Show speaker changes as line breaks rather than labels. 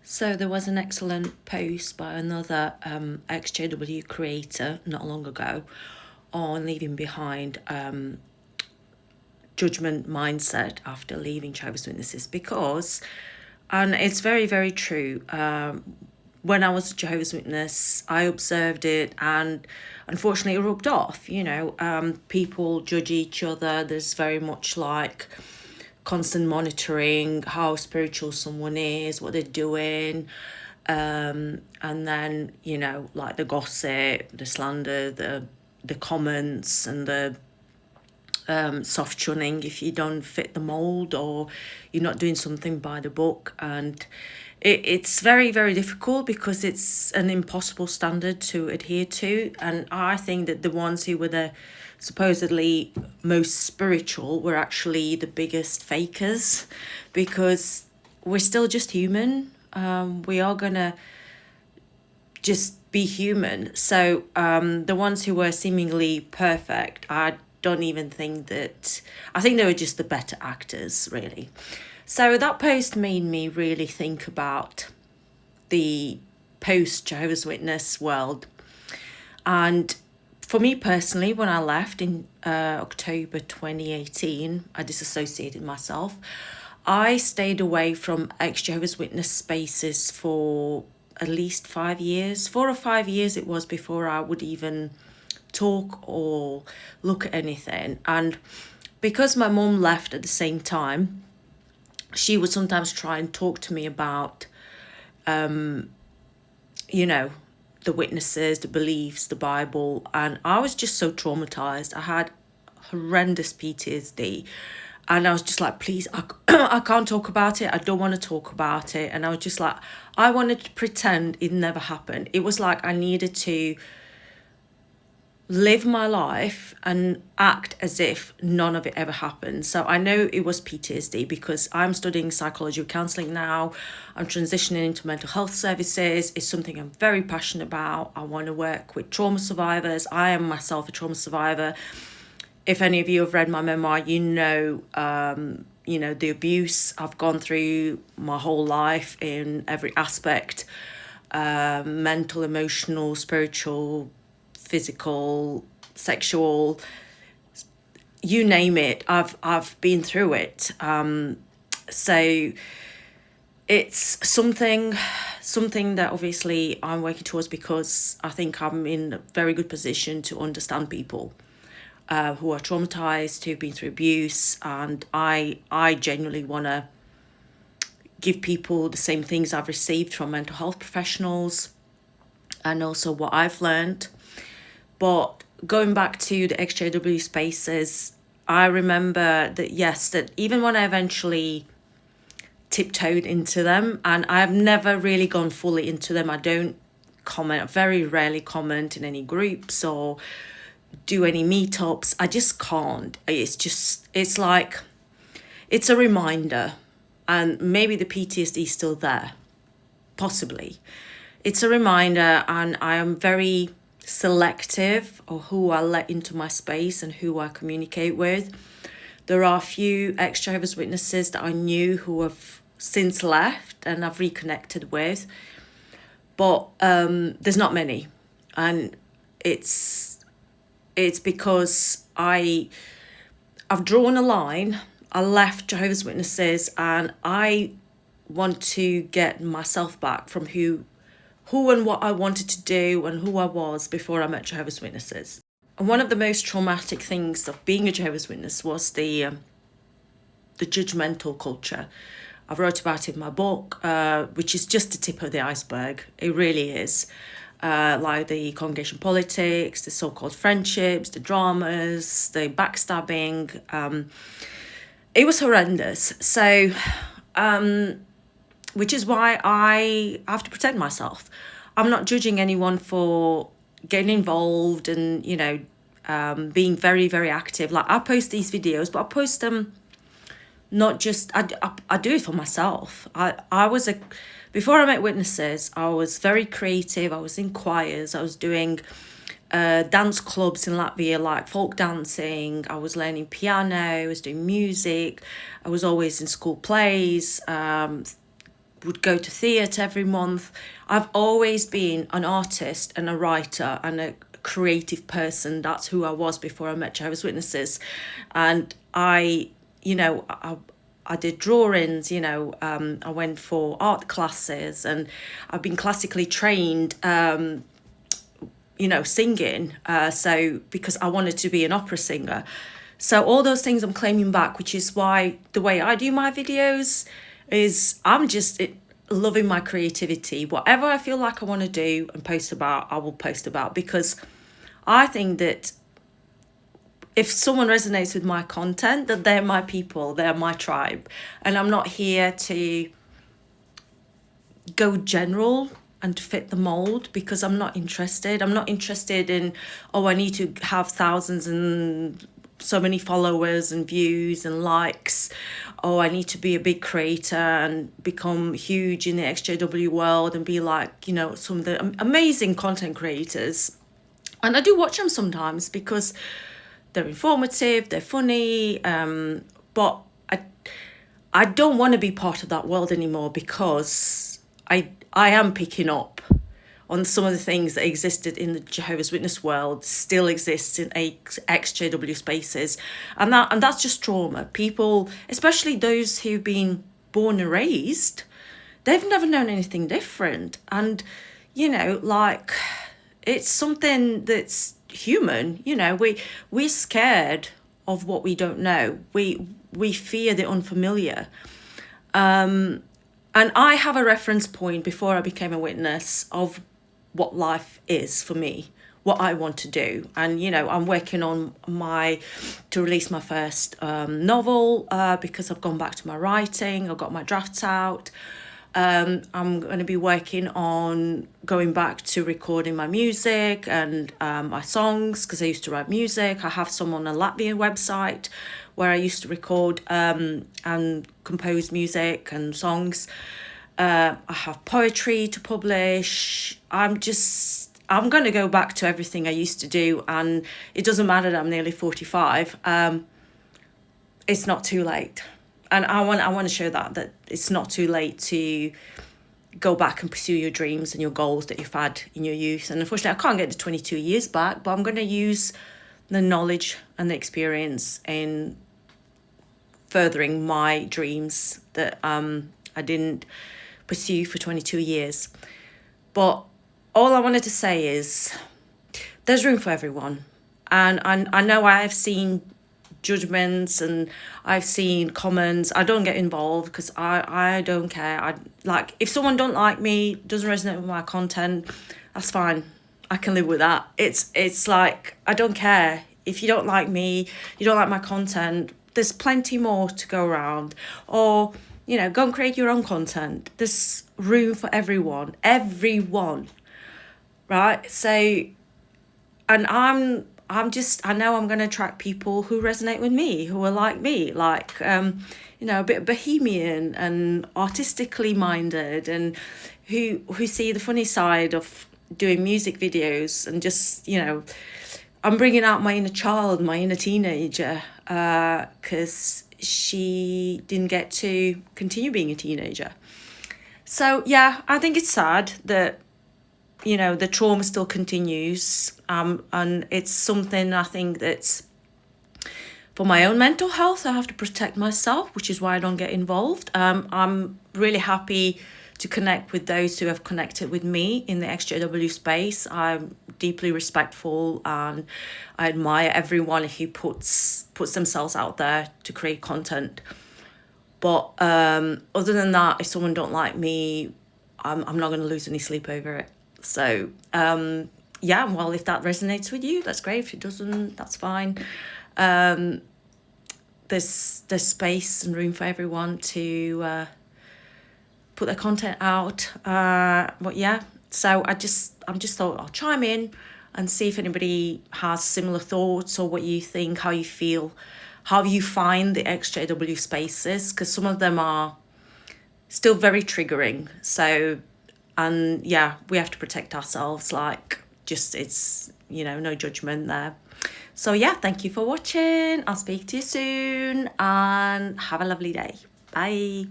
So there was an excellent post by another ex-JW creator not long ago on leaving behind judgment mindset after leaving Jehovah's Witnesses because, and it's very, very true, when I was a Jehovah's Witness, I observed it and unfortunately it rubbed off. People judge each other. There's very much like constant monitoring how spiritual someone is, what they're doing. And then, like the gossip, the slander, the comments and the soft shunning if you don't fit the mold or you're not doing something by the book. And it's very, very difficult because it's an impossible standard to adhere to. And I think that the ones who were the supposedly most spiritual were actually the biggest fakers, because we're still just human. We are going to just be human. So the ones who were seemingly perfect, I don't even think that, I think they were just the better actors, really. So that post made me really think about the post Jehovah's Witness world. And for me personally, when I left in October 2018, I disassociated myself. I stayed away from ex-Jehovah's Witness spaces for at least 5 years. 4 or 5 years it was before I would even talk or look at anything. And because my mum left at the same time, she would sometimes try and talk to me about, the witnesses, the beliefs, the Bible. And I was just so traumatized. I had horrendous PTSD. And I was just like, please, I can't talk about it. I don't want to talk about it. And I was just like, I wanted to pretend it never happened. It was like I needed to live my life and act as if none of it ever happened. So I know it was PTSD because I'm studying psychology of counselling now. I'm transitioning into mental health services. It's something I'm very passionate about. I want to work with trauma survivors. I am myself a trauma survivor. If any of you have read my memoir, the abuse I've gone through my whole life in every aspect, mental, emotional, spiritual, physical, sexual, you name it, I've been through it. So it's something that obviously I'm working towards because I think I'm in a very good position to understand people who are traumatized, who've been through abuse, and I genuinely want to give people the same things I've received from mental health professionals and also what I've learned. But going back to the XJW spaces, I remember that even when I eventually tiptoed into them, and I've never really gone fully into them, I don't comment, I very rarely comment in any groups or do any meetups. I just can't. It's like, it's a reminder, and maybe the PTSD is still there, possibly. It's a reminder, and I am very selective of who I let into my space and who I communicate with. There are a few ex-Jehovah's Witnesses that I knew who have since left and I've reconnected with, but there's not many, and it's because I've drawn a line. I left Jehovah's Witnesses and I want to get myself back from who and what I wanted to do and who I was before I met Jehovah's Witnesses. And one of the most traumatic things of being a Jehovah's Witness was the judgmental culture. I wrote about it in my book, which is just the tip of the iceberg. It really is. Like the congregation politics, the so-called friendships, the dramas, the backstabbing. It was horrendous. So, which is why I have to protect myself. I'm not judging anyone for getting involved and, being very, very active. Like, I post these videos, but I post them not just, I do it for myself. Before I met Witnesses, I was very creative. I was in choirs. I was doing dance clubs in Latvia, like folk dancing. I was learning piano. I was doing music. I was always in school plays, would go to theatre every month. I've always been an artist and a writer and a creative person. That's who I was before I met Jehovah's Witnesses. And I did drawings, I went for art classes, and I've been classically trained, singing. So because I wanted to be an opera singer. So all those things I'm claiming back, which is why the way I do my videos is I'm just loving my creativity. Whatever I feel like I want to do and post about, I will post about, because I think that if someone resonates with my content, that they're my people, they're my tribe. And I'm not here to go general and to fit the mold, because I'm not interested. I'm not interested in, I need to have thousands and so many followers and views and likes. I need to be a big creator and become huge in the XJW world and be like, some of the amazing content creators. And I do watch them sometimes because they're informative, they're funny, but I don't want to be part of that world anymore, because I am picking up on some of the things that existed in the Jehovah's Witness world still exists in ex-JW spaces. And that's just trauma. People, especially those who've been born and raised, they've never known anything different. And, it's something that's human. We're scared of what we don't know. We fear the unfamiliar. And I have a reference point before I became a witness of what life is for me, what I want to do. And, I'm working on to release my first novel, because I've gone back to my writing. I've got my drafts out. I'm going to be working on going back to recording my music and my songs, because I used to write music. I have some on a Latvian website where I used to record and compose music and songs. I have poetry to publish. I'm going to go back to everything I used to do, and it doesn't matter that I'm nearly 45. It's not too late. And I want to show that it's not too late to go back and pursue your dreams and your goals that you've had in your youth. And unfortunately, I can't get the 22 years back, but I'm going to use the knowledge and the experience in furthering my dreams that I didn't pursue for 22 years. But all I wanted to say is there's room for everyone. And I know I've seen judgments and I've seen comments. I don't get involved because I don't care. If someone don't like me, doesn't resonate with my content, that's fine. I can live with that. It's like, I don't care. If you don't like me, you don't like my content, there's plenty more to go around. Or, go and create your own content. There's room for everyone. Right? So, and I know I'm going to attract people who resonate with me, who are like me, a bit bohemian and artistically minded, and who see the funny side of doing music videos, and just, I'm bringing out my inner child, my inner teenager, because she didn't get to continue being a teenager. So, yeah, I think it's sad that, the trauma still continues, and it's something I think that's for my own mental health. I have to protect myself, which is why I don't get involved. I'm really happy to connect with those who have connected with me in the XJW space. I'm deeply respectful, and I admire everyone who puts themselves out there to create content. But other than that, if someone don't like me, I'm not going to lose any sleep over it. So, well, if that resonates with you, that's great. If it doesn't, that's fine. There's space and room for everyone to put their content out. But yeah, so I just thought I'll chime in and see if anybody has similar thoughts, or what you think, how you feel, how you find the XJW spaces, because some of them are still very triggering. So, and yeah, we have to protect ourselves. It's, no judgment there. So yeah, thank you for watching. I'll speak to you soon, and have a lovely day. Bye.